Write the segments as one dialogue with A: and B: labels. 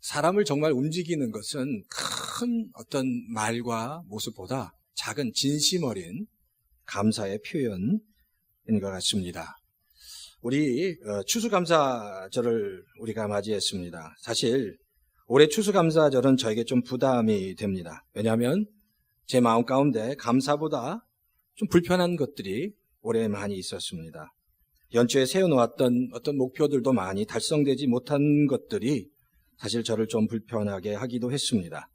A: 사람을 정말 움직이는 것은 큰 어떤 말과 모습보다 작은 진심 어린 감사의 표현인 것 같습니다. 우리 추수감사절을 우리가 맞이했습니다. 사실 올해 추수감사절은 저에게 좀 부담이 됩니다. 왜냐하면 제 마음 가운데 감사보다 좀 불편한 것들이 올해 많이 있었습니다. 연초에 세워놓았던 어떤 목표들도 많이 달성되지 못한 것들이 사실 저를 좀 불편하게 하기도 했습니다.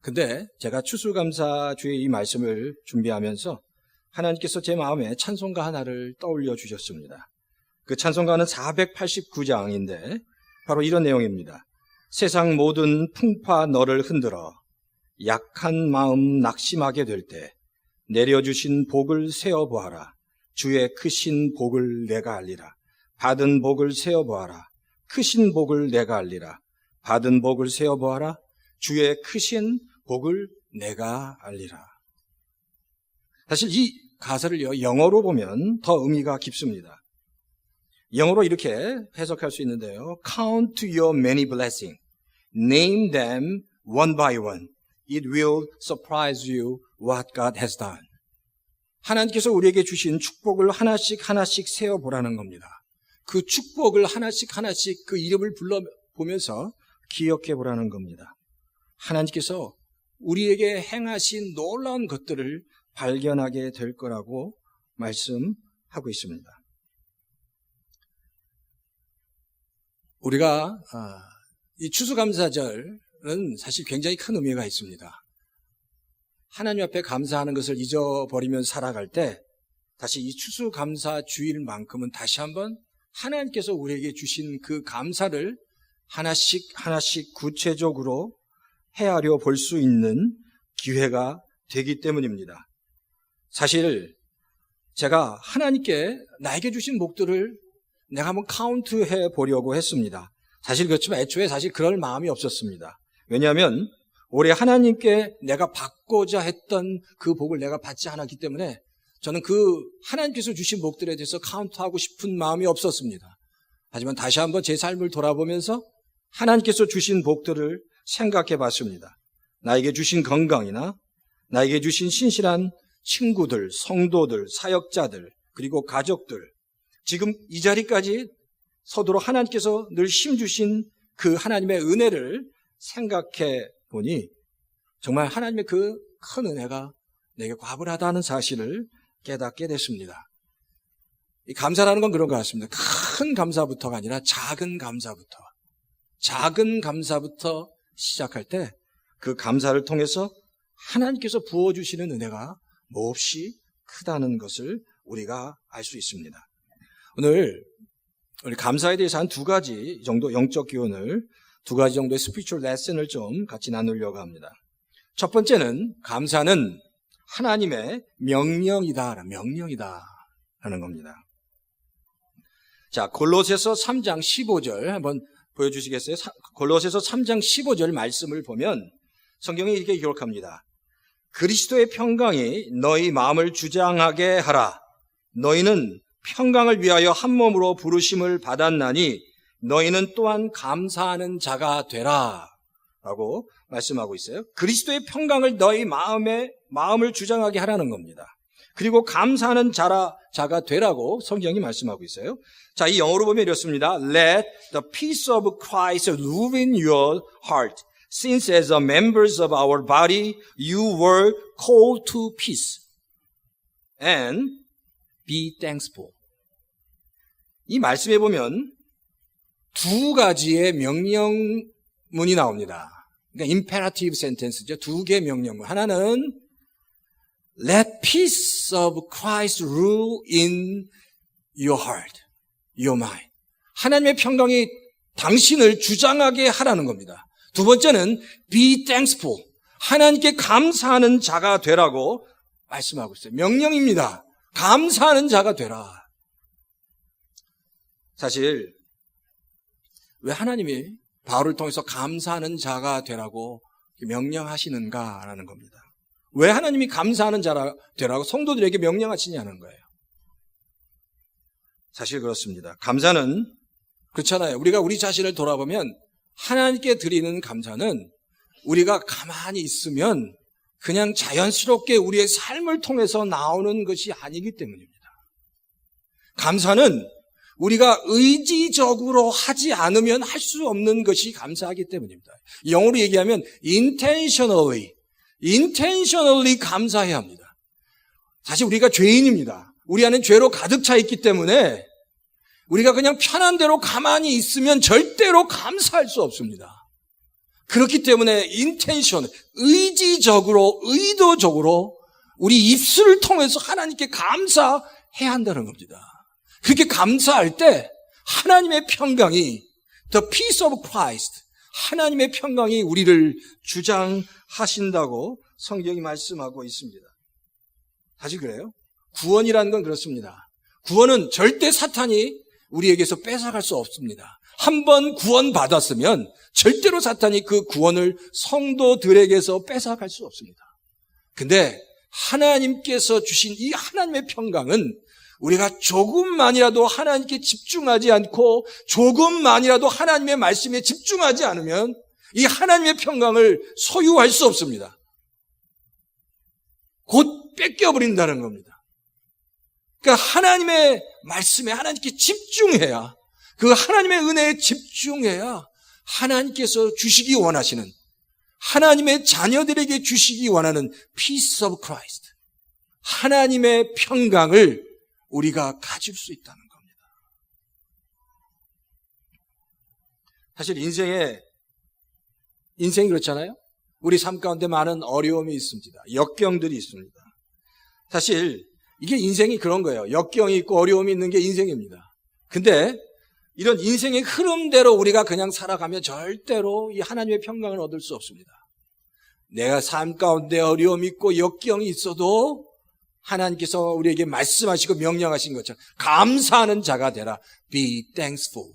A: 근데 제가 추수감사주의 이 말씀을 준비하면서 하나님께서 제 마음에 찬송가 하나를 떠올려 주셨습니다. 그 찬송가는 489장인데 바로 이런 내용입니다. 세상 모든 풍파 너를 흔들어 약한 마음 낙심하게 될 때 내려주신 복을 세어보아라. 주의 크신 복을 내가 알리라. 받은 복을 세어보아라. 크신 복을 내가 알리라. 받은 복을 세어보아라. 주의 크신 복을 내가 알리라. 사실 이 가사를요, 영어로 보면 더 의미가 깊습니다. 영어로 이렇게 해석할 수 있는데요. Count your many blessings. Name them one by one. It will surprise you what God has done. 하나님께서 우리에게 주신 축복을 하나씩 하나씩 세어보라는 겁니다. 그 축복을 하나씩 하나씩 그 이름을 불러보면서 기억해보라는 겁니다. 하나님께서 우리에게 행하신 놀라운 것들을 발견하게 될 거라고 말씀하고 있습니다. 우리가 이 추수감사절은 사실 굉장히 큰 의미가 있습니다. 하나님 앞에 감사하는 것을 잊어버리면서 살아갈 때 다시 이 추수감사 주일만큼은 다시 한번 하나님께서 우리에게 주신 그 감사를 하나씩 하나씩 구체적으로 헤아려 볼 수 있는 기회가 되기 때문입니다. 사실 제가 하나님께 나에게 주신 복들을 내가 한번 카운트해 보려고 했습니다. 사실 그렇지만 애초에 사실 그럴 마음이 없었습니다. 왜냐하면 올해 하나님께 내가 받고자 했던 그 복을 내가 받지 않았기 때문에 저는 그 하나님께서 주신 복들에 대해서 카운트하고 싶은 마음이 없었습니다. 하지만 다시 한번 제 삶을 돌아보면서 하나님께서 주신 복들을 생각해 봤습니다. 나에게 주신 건강이나 나에게 주신 신실한 친구들, 성도들, 사역자들, 그리고 가족들, 지금 이 자리까지 서도록 하나님께서 늘 힘주신 그 하나님의 은혜를 생각해 보니 정말 하나님의 그 큰 은혜가 내게 과분하다는 사실을 깨닫게 됐습니다. 이 감사라는 건 그런 것 같습니다. 큰 감사부터가 아니라 작은 감사부터 시작할 때 그 감사를 통해서 하나님께서 부어주시는 은혜가 몹시 크다는 것을 우리가 알 수 있습니다. 오늘 우리 감사에 대해서 한 두 가지 정도 영적 기원을 두 가지 정도의 스피리추얼 레슨을 좀 같이 나누려고 합니다. 첫 번째는 감사는 하나님의 명령이다 하는 겁니다. 자, 골로새서 3장 15절 한번 보여주시겠어요? 골로새서 3장 15절 말씀을 보면 성경이 이렇게 기록합니다. 그리스도의 평강이 너희 마음을 주장하게 하라. 너희는 평강을 위하여 한 몸으로 부르심을 받았나니 너희는 또한 감사하는 자가 되라 라고 말씀하고 있어요. 그리스도의 평강을 너희 마음을 주장하게 하라는 겁니다. 그리고 감사하는 자가 되라고 성경이 말씀하고 있어요. 자, 이 영어로 보면 이렇습니다. Let the peace of Christ live in your heart. Since as a members of our body you were called to peace and be thankful. 이 말씀에 보면 두 가지의 명령문이 나옵니다. 그러니까 imperative sentence죠. 두 개의 명령문. 하나는 Let peace of Christ rule in your heart, your mind. 하나님의 평강이 당신을 주장하게 하라는 겁니다. 두 번째는 be thankful. 하나님께 감사하는 자가 되라고 말씀하고 있어요. 명령입니다. 감사하는 자가 되라. 사실 왜 하나님이 바울을 통해서 감사하는 자가 되라고 명령하시는가라는 겁니다. 왜 하나님이 감사하는 자가 되라고 성도들에게 명령하시냐는 거예요. 사실 그렇습니다. 감사는 그렇잖아요. 우리가 우리 자신을 돌아보면 하나님께 드리는 감사는 우리가 가만히 있으면 그냥 자연스럽게 우리의 삶을 통해서 나오는 것이 아니기 때문입니다. 감사는 우리가 의지적으로 하지 않으면 할 수 없는 것이 감사하기 때문입니다. 영어로 얘기하면 intentionally 감사해야 합니다. 사실 우리가 죄인입니다. 우리 안에 죄로 가득 차 있기 때문에 우리가 그냥 편한 대로 가만히 있으면 절대로 감사할 수 없습니다. 그렇기 때문에 의지적으로, 의도적으로 우리 입술을 통해서 하나님께 감사해야 한다는 겁니다. 그렇게 감사할 때 하나님의 평강이, the peace of Christ, 하나님의 평강이 우리를 주장하신다고 성경이 말씀하고 있습니다. 사실 그래요? 구원이라는 건 그렇습니다. 구원은 절대 사탄이 우리에게서 뺏어갈 수 없습니다. 한번 구원받았으면 절대로 사탄이 그 구원을 성도들에게서 뺏어갈 수 없습니다. 근데 하나님께서 주신 이 하나님의 평강은 우리가 조금만이라도 하나님께 집중하지 않고 조금만이라도 하나님의 말씀에 집중하지 않으면 이 하나님의 평강을 소유할 수 없습니다. 곧 뺏겨버린다는 겁니다. 그러니까 하나님의 말씀에 하나님께 집중해야, 그 하나님의 은혜에 집중해야 하나님께서 주시기 원하시는, 하나님의 자녀들에게 주시기 원하는 peace of Christ, 하나님의 평강을 우리가 가질 수 있다는 겁니다. 사실 인생이 그렇잖아요. 우리 삶 가운데 많은 어려움이 있습니다. 역경들이 있습니다. 사실 이게 인생이 그런 거예요. 역경이 있고 어려움이 있는 게 인생입니다. 근데 이런 인생의 흐름대로 우리가 그냥 살아가면 절대로 이 하나님의 평강을 얻을 수 없습니다. 내가 삶 가운데 어려움이 있고 역경이 있어도 하나님께서 우리에게 말씀하시고 명령하신 것처럼 감사하는 자가 되라. Be thankful.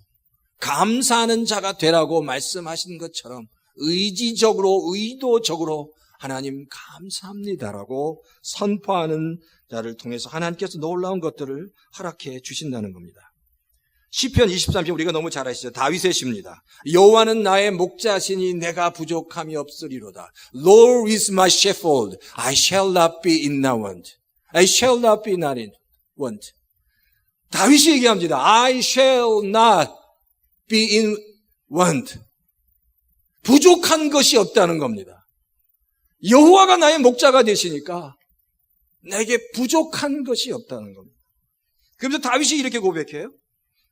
A: 감사하는 자가 되라고 말씀하신 것처럼 의지적으로, 의도적으로 하나님 감사합니다라고 선포하는 자를 통해서 하나님께서 놀라운 것들을 허락해 주신다는 겁니다. 시편 23편 우리가 너무 잘 아시죠? 다윗의 시입니다. 여호와는 나의 목자시니 내가 부족함이 없으리로다. Lord is my shepherd. I shall not be in want. I shall not be not in want. 다윗이 얘기합니다. I shall not be in want. 부족한 것이 없다는 겁니다. 여호와가 나의 목자가 되시니까 내게 부족한 것이 없다는 겁니다. 그러면서 다윗이 이렇게 고백해요.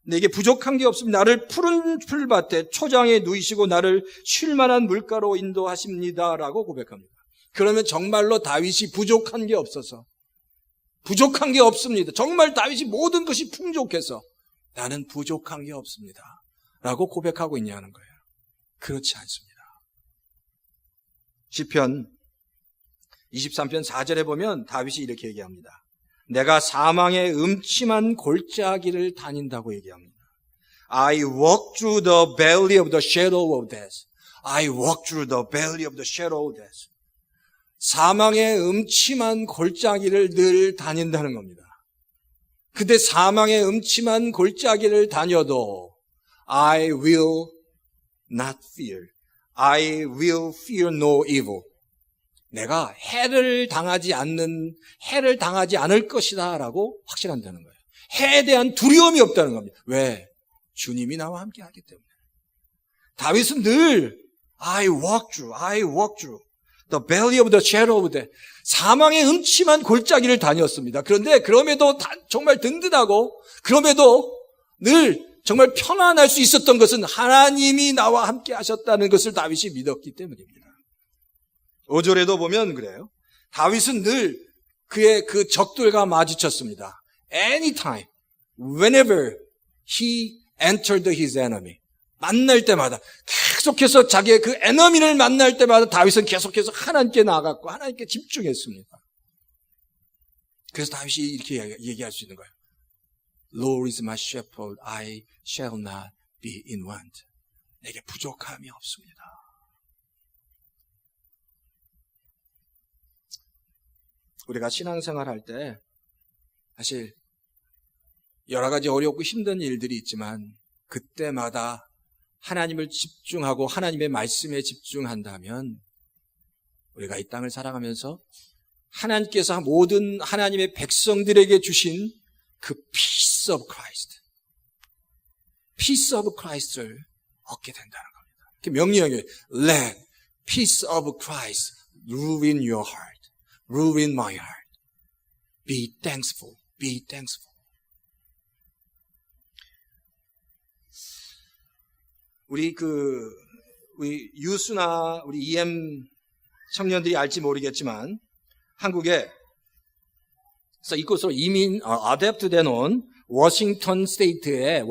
A: 내게 부족한 게 없으면 나를 푸른 풀밭에 초장에 누이시고 나를 쉴 만한 물가로 인도하십니다라고 고백합니다. 그러면 정말로 다윗이 부족한 게 없어서, 부족한 게 없습니다. 정말 다윗이 모든 것이 풍족해서 나는 부족한 게 없습니다 라고 고백하고 있냐는 거예요. 그렇지 않습니다. 시편 23편 4절에 보면 다윗이 이렇게 얘기합니다. 내가 사망의 음침한 골짜기를 다닌다고 얘기합니다. I walk through the valley of the shadow of death. I walk through the valley of the shadow of death. 사망의 음침한 골짜기를 늘 다닌다는 겁니다. 근데 사망의 음침한 골짜기를 다녀도 I will not fear. I will fear no evil. 내가 해를 당하지 않을 것이다 라고 확신한다는 거예요. 해에 대한 두려움이 없다는 겁니다. 왜? 주님이 나와 함께 하기 때문에. 다윗은 늘 I walk through the valley of the shadow of death. 사망의 음침한 골짜기를 다녔습니다. 그런데 그럼에도 정말 든든하고 그럼에도 늘 정말 평안할 수 있었던 것은 하나님이 나와 함께 하셨다는 것을 다윗이 믿었기 때문입니다. 5절에도 보면 그래요. 다윗은 늘 그의 그 적들과 마주쳤습니다. Anytime, whenever he entered his enemy. 만날 때마다 계속해서 자기의 그 에너미를 만날 때마다 다윗은 계속해서 하나님께 나아갔고 하나님께 집중했습니다. 그래서 다윗이 이렇게 얘기할 수 있는 거예요. Lord is my shepherd, I shall not be in want. 내게 부족함이 없습니다. 우리가 신앙생활 할 때 사실 여러 가지 어렵고 힘든 일들이 있지만 그때마다 하나님을 집중하고 하나님의 말씀에 집중한다면 우리가 이 땅을 살아가면서 하나님께서 모든 하나님의 백성들에게 주신 그 peace of Christ, peace of Christ를 얻게 된다는 겁니다. 명령이 Let peace of Christ rule in your heart, rule in my heart. Be thankful, be thankful. 우리 유수나 우리 EM 청년들이 알지 모르겠지만 한국에 이곳으로 이민 어댑트돼 놓은 워싱턴 스테이트의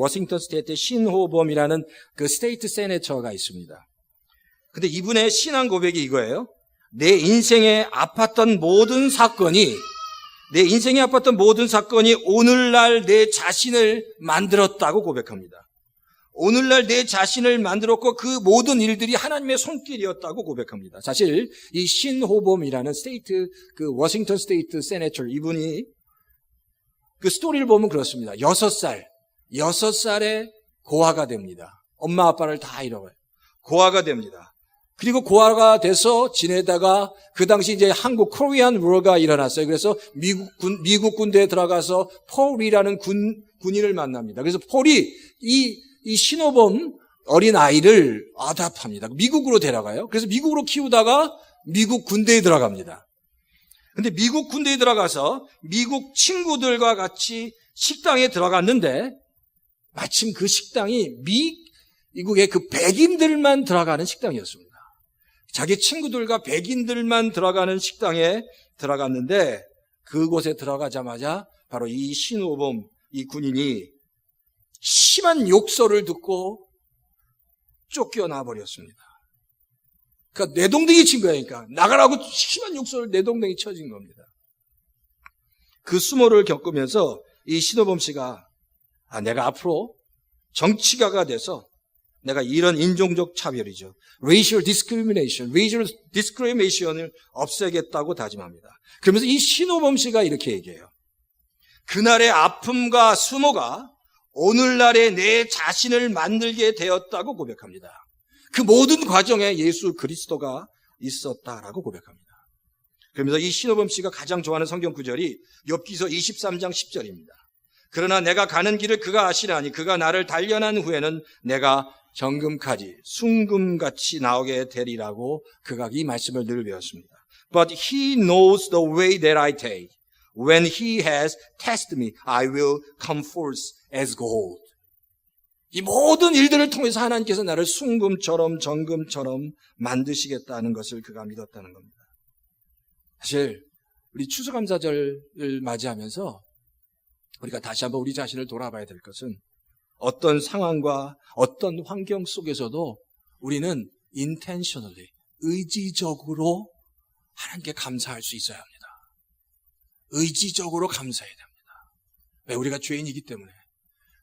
A: 신호범이라는 그 스테이트 세네터가 있습니다. 근데 이분의 신앙 고백이 이거예요. 내 인생에 아팠던 모든 사건이 오늘날 내 자신을 만들었다고 고백합니다. 오늘날 내 자신을 만들었고 그 모든 일들이 하나님의 손길이었다고 고백합니다. 사실 이 신호범이라는 그 워싱턴 스테이트 세네터 이분이 그 스토리를 보면 그렇습니다. 6살에 고아가 됩니다. 엄마 아빠를 다 잃어버려요. 고아가 됩니다. 그리고 고아가 돼서 지내다가 그 당시 이제 한국 코리안 워가 일어났어요. 그래서 미국 군대에 들어가서 폴이라는 군인을 만납니다. 그래서 폴이 이 신호범 어린 아이를 아답합니다. 미국으로 데려가요. 그래서 미국으로 키우다가 미국 군대에 들어갑니다. 근데 미국 군대에 들어가서 미국 친구들과 같이 식당에 들어갔는데 마침 그 식당이 미국의 그 백인들만 들어가는 식당이었습니다. 자기 친구들과 백인들만 들어가는 식당에 들어갔는데 그곳에 들어가자마자 바로 이 신호범 이 군인이 심한 욕설을 듣고 쫓겨나 버렸습니다. 그러니까 내동댕이 친 거예요. 그러니까 나가라고 심한 욕설을 내동댕이 쳐진 겁니다. 그 수모를 겪으면서 이 신호범 씨가 내가 앞으로 정치가가 돼서 내가 이런 인종적 차별이죠. racial discrimination을 없애겠다고 다짐합니다. 그러면서 이 신호범 씨가 이렇게 얘기해요. 그날의 아픔과 수모가 오늘날의 내 자신을 만들게 되었다고 고백합니다. 그 모든 과정에 예수 그리스도가 있었다라고 고백합니다. 그러면서 이 신호범 씨가 가장 좋아하는 성경 구절이 욥기서 23장 10절입니다. 그러나 내가 가는 길을 그가 아시나니 그가 나를 단련한 후에는 내가 정금까지 순금같이 나오게 되리라고 그가 이 말씀을 늘 배웠습니다. But he knows the way that I take. When he has tested me, I will come forth as gold. 이 모든 일들을 통해서 하나님께서 나를 순금처럼 정금처럼 만드시겠다는 것을 그가 믿었다는 겁니다. 사실 우리 추수감사절을 맞이하면서 우리가 다시 한번 우리 자신을 돌아봐야 될 것은 어떤 상황과 어떤 환경 속에서도 우리는 intentionally, 의지적으로 하나님께 감사할 수 있어야 합니다. 의지적으로 감사해야 됩니다. 왜? 우리가 죄인이기 때문에.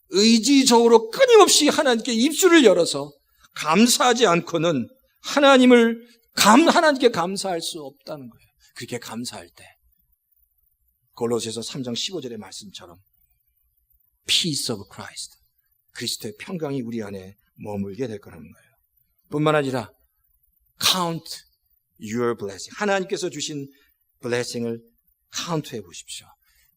A: 의지적으로 끊임없이 하나님께 입술을 열어서 감사하지 않고는 하나님께 감사할 수 없다는 거예요. 그렇게 감사할 때 골로새서 3장 15절의 말씀처럼 Peace of Christ, 그리스도의 평강이 우리 안에 머물게 될 거라는 거예요. 뿐만 아니라 Count your blessing, 하나님께서 주신 blessing을 카운트해 보십시오.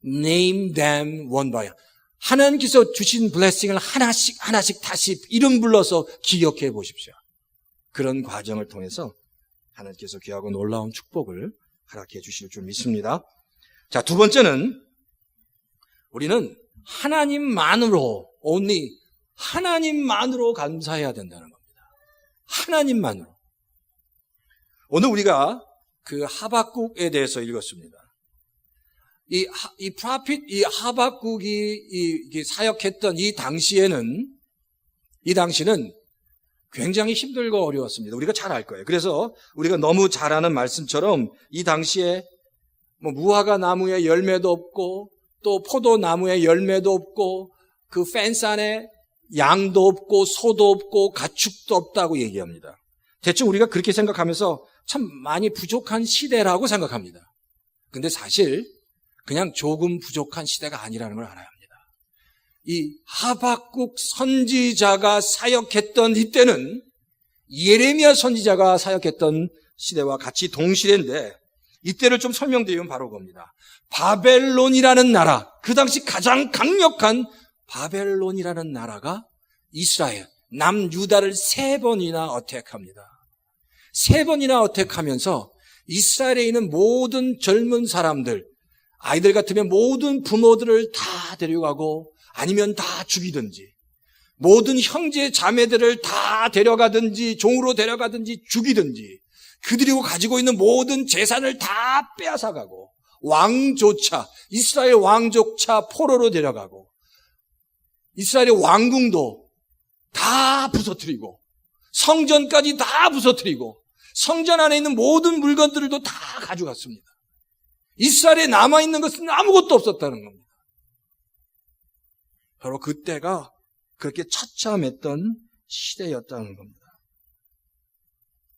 A: Name them one by one. 하나님께서 주신 블레싱을 하나씩 다시 이름 불러서 기억해 보십시오. 그런 과정을 통해서 하나님께서 귀하고 놀라운 축복을 허락해 주실 줄 믿습니다. 자, 두 번째는 우리는 하나님만으로 감사해야 된다는 겁니다. 하나님만으로. 오늘 우리가 그 하박국에 대해서 읽었습니다. 이 하박국이 사역했던 이 당시는 굉장히 힘들고 어려웠습니다. 우리가 잘 알 거예요. 그래서 우리가 너무 잘 아는 말씀처럼 이 당시에 무화과 나무에 열매도 없고 또 포도나무에 열매도 없고 그 펜스 안에 양도 없고 소도 없고 가축도 없다고 얘기합니다. 대충 우리가 그렇게 생각하면서 참 많이 부족한 시대라고 생각합니다. 근데 사실 그냥 조금 부족한 시대가 아니라는 걸 알아야 합니다. 이 하박국 선지자가 사역했던 이때는 예레미야 선지자가 사역했던 시대와 같이 동시대인데, 이때를 좀 설명드리면 바로 겁니다. 바벨론이라는 나라, 그 당시 가장 강력한 바벨론이라는 나라가 이스라엘, 남유다를 3번이나 어택합니다. 3번이나 어택하면서 이스라엘에 있는 모든 젊은 사람들, 아이들 같으면 모든 부모들을 다 데려가고 아니면 다 죽이든지, 모든 형제 자매들을 다 데려가든지 종으로 데려가든지 죽이든지, 그들이 가지고 있는 모든 재산을 다 빼앗아가고, 왕조차, 이스라엘 왕조차 포로로 데려가고, 이스라엘의 왕궁도 다 부서뜨리고, 성전까지 다 부서뜨리고, 성전 안에 있는 모든 물건들도 다 가져갔습니다. 이스라엘에 남아있는 것은 아무것도 없었다는 겁니다. 바로 그때가 그렇게 처참했던 시대였다는 겁니다.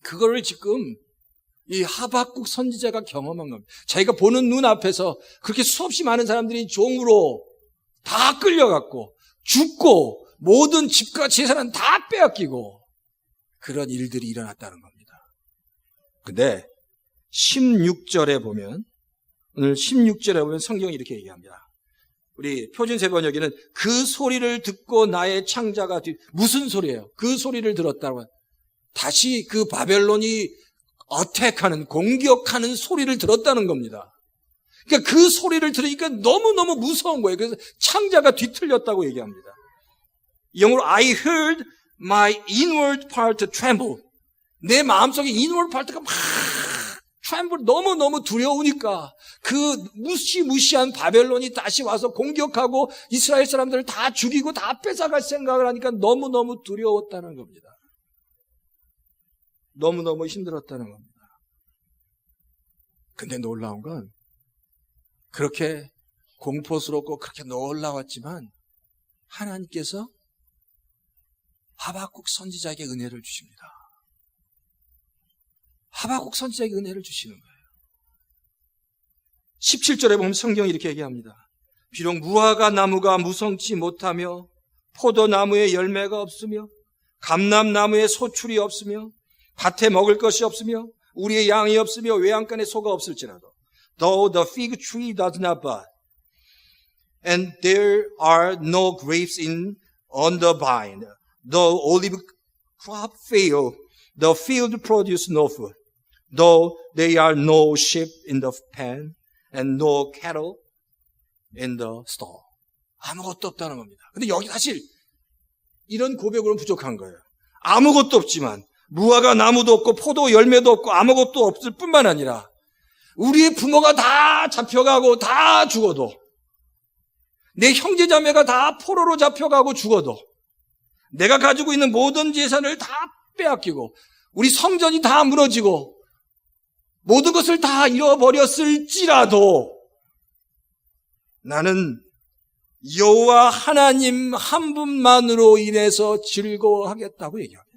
A: 그거를 지금 이 하박국 선지자가 경험한 겁니다. 자기가 보는 눈앞에서 그렇게 수없이 많은 사람들이 종으로 다 끌려갔고 죽고 모든 집과 재산은 다 빼앗기고 그런 일들이 일어났다는 겁니다. 근데 16절에 보면, 오늘 16절에 보면 성경이 이렇게 얘기합니다. 우리 표준세 번역에는 그 소리를 듣고 나의 창자가 무슨 소리예요? 그 소리를 들었다고. 다시 그 바벨론이 어택하는, 공격하는 소리를 들었다는 겁니다. 그러니까 그 소리를 들으니까 너무너무 무서운 거예요. 그래서 창자가 뒤틀렸다고 얘기합니다. 영어로 I heard my inward part tremble. 내 마음속에 inward part가 막 tremble, 너무너무 두려우니까 그 무시무시한 바벨론이 다시 와서 공격하고 이스라엘 사람들을 다 죽이고 다 뺏어갈 생각을 하니까 너무너무 두려웠다는 겁니다. 너무너무 힘들었다는 겁니다. 근데 놀라운 건 그렇게 공포스럽고 그렇게 놀라웠지만 하나님께서 하박국 선지자에게 은혜를 주십니다. 하박국 선지자에게 은혜를 주시는 거예요. 17절에 보면 성경이 이렇게 얘기합니다. 비록 무화과 나무가 무성치 못하며 포도나무에 열매가 없으며 감람나무에 소출이 없으며 밭에 먹을 것이 없으며 우리의 양이 없으며 외양간에 소가 없을지라도 though the fig tree does not bud and there are no grapes on the vine, though olive crop fail, the field produce no food, though there are no sheep in the pen and no cattle in the stall. 아무것도 없다는 겁니다. 근데 여기 사실 이런 고백으로는 부족한 거예요. 아무것도 없지만 무화과 나무도 없고 포도 열매도 없고 아무것도 없을 뿐만 아니라 우리의 부모가 다 잡혀가고 다 죽어도, 내 형제자매가 다 포로로 잡혀가고 죽어도, 내가 가지고 있는 모든 재산을 다 빼앗기고 우리 성전이 다 무너지고 모든 것을 다 잃어버렸을지라도 나는 여호와 하나님 한 분만으로 인해서 즐거워하겠다고 얘기합니다.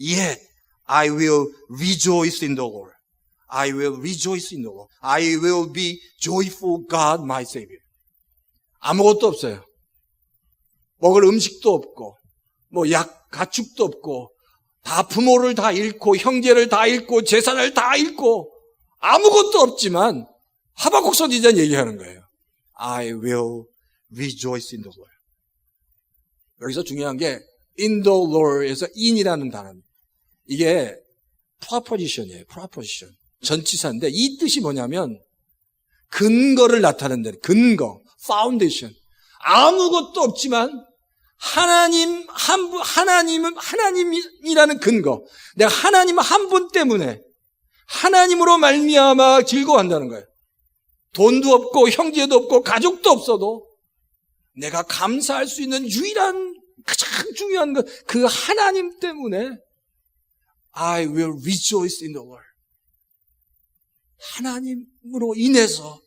A: Yet I will rejoice in the Lord. I will rejoice in the Lord. I will be joyful God my Savior. 아무것도 없어요. 먹을 음식도 없고 가축도 없고 다 부모를 다 잃고 형제를 다 잃고 재산을 다 잃고 아무것도 없지만 하박국 선지자는 얘기하는 거예요. I will rejoice in the Lord. 여기서 중요한 게 in the Lord에서 in이라는 단어입니다. 이게 proposition이에요. proposition. 전치사인데 이 뜻이 뭐냐면 근거를 나타낸다는, 근거, foundation. 아무것도 없지만 하나님이라는 근거. 내가 하나님 한 분 때문에 하나님으로 말미암아 즐거워한다는 거예요. 돈도 없고 형제도 없고 가족도 없어도 내가 감사할 수 있는 유일한 가장 중요한 것, 그 하나님 때문에 I will rejoice in the Lord. 하나님으로 인해서,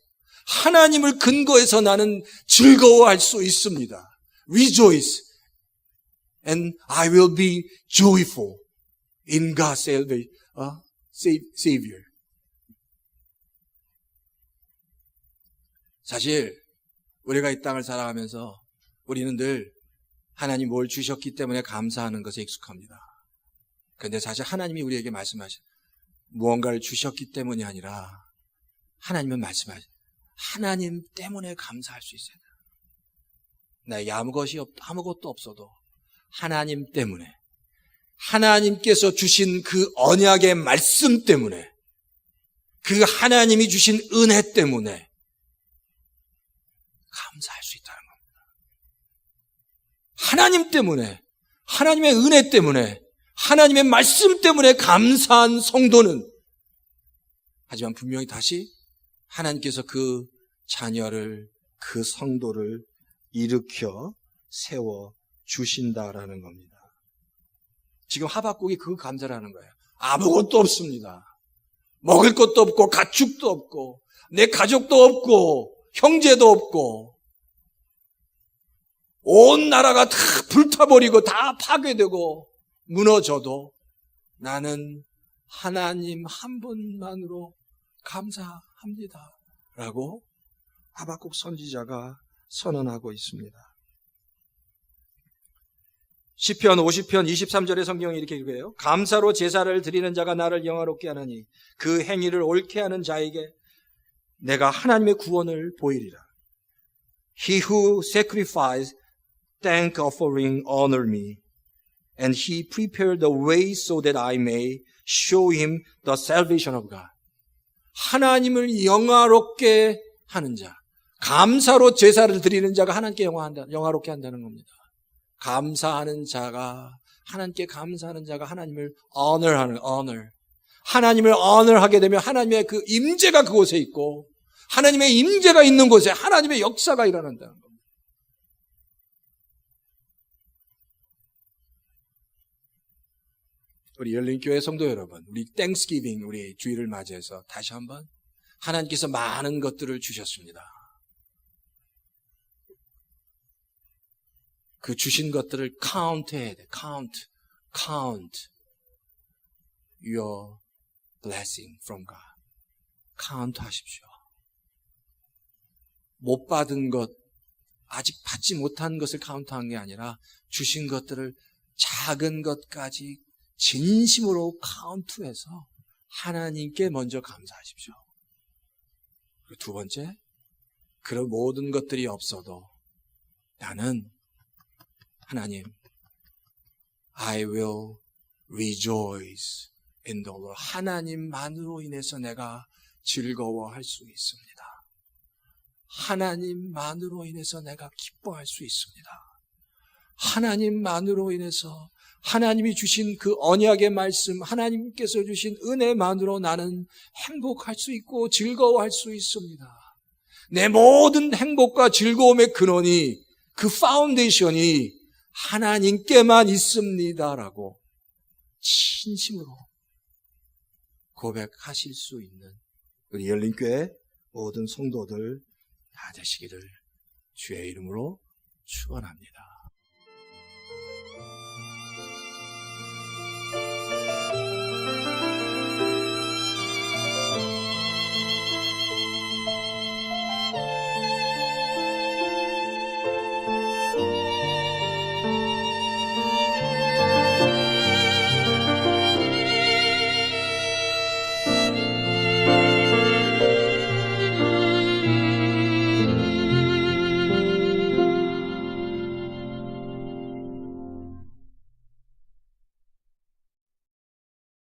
A: 하나님을 근거해서 나는 즐거워할 수 있습니다. Rejoice. And I will be joyful in God's Savior. 사실 우리가 이 땅을 살아가면서 우리는 늘 하나님 뭘 주셨기 때문에 감사하는 것에 익숙합니다. 그런데 사실 하나님이 우리에게 말씀하신 무언가를 주셨기 때문이 아니라 하나님은 말씀하신 하나님 때문에 감사할 수 있어야 돼요. 나에게 아무것도 없어도 하나님 때문에, 하나님께서 주신 그 언약의 말씀 때문에, 그 하나님이 주신 은혜 때문에 감사할 수 있다는 겁니다. 하나님 때문에, 하나님의 은혜 때문에, 하나님의 말씀 때문에 감사한 성도는, 하지만 분명히 다시 하나님께서 그 자녀를, 그 성도를 일으켜 세워 주신다라는 겁니다. 지금 하박국이 그 감사를 하는 거예요. 아무것도 없습니다. 먹을 것도 없고 가축도 없고 내 가족도 없고 형제도 없고 온 나라가 다 불타버리고 다 파괴되고 무너져도 나는 하나님 한 분만으로 감사합니다 라고 하박국 선지자가 선언하고 있습니다. 시편 50편 23절의 성경이 이렇게 읽어요. 감사로 제사를 드리는 자가 나를 영화롭게 하느니 그 행위를 옳게 하는 자에게 내가 하나님의 구원을 보이리라. He who sacrificed thank offering honor me, and he prepared the way so that I may show him the salvation of God. 하나님을 영화롭게 하는 자, 감사로 제사를 드리는 자가 하나님께 영화롭게 한다는 겁니다. 감사하는 자가, 하나님께 감사하는 자가 하나님을 honor. 하나님을 honor하게 되면 하나님의 그 임재가 그곳에 있고, 하나님의 임재가 있는 곳에 하나님의 역사가 일어난다는 겁니다. 우리 열린교회 성도 여러분, 우리 땡스기빙, 우리 주일을 맞이해서 다시 한번 하나님께서 많은 것들을 주셨습니다. 그 주신 것들을 count해야 돼. count your blessing from God. count 하십시오. 못 받은 것, 아직 받지 못한 것을 카운트한 게 아니라 주신 것들을 작은 것까지 진심으로 카운트해서 하나님께 먼저 감사하십시오. 그리고 두 번째, 그런 모든 것들이 없어도 나는 하나님, I will rejoice in the Lord. 하나님만으로 인해서 내가 즐거워할 수 있습니다. 하나님만으로 인해서 내가 기뻐할 수 있습니다. 하나님만으로 인해서 하나님이 주신 그 언약의 말씀, 하나님께서 주신 은혜만으로 나는 행복할 수 있고 즐거워할 수 있습니다. 내 모든 행복과 즐거움의 근원이, 그 파운데이션이 하나님께만 있습니다라고 진심으로 고백하실 수 있는 우리 열린교회 모든 성도들 다 되시기를 주의 이름으로 축원합니다.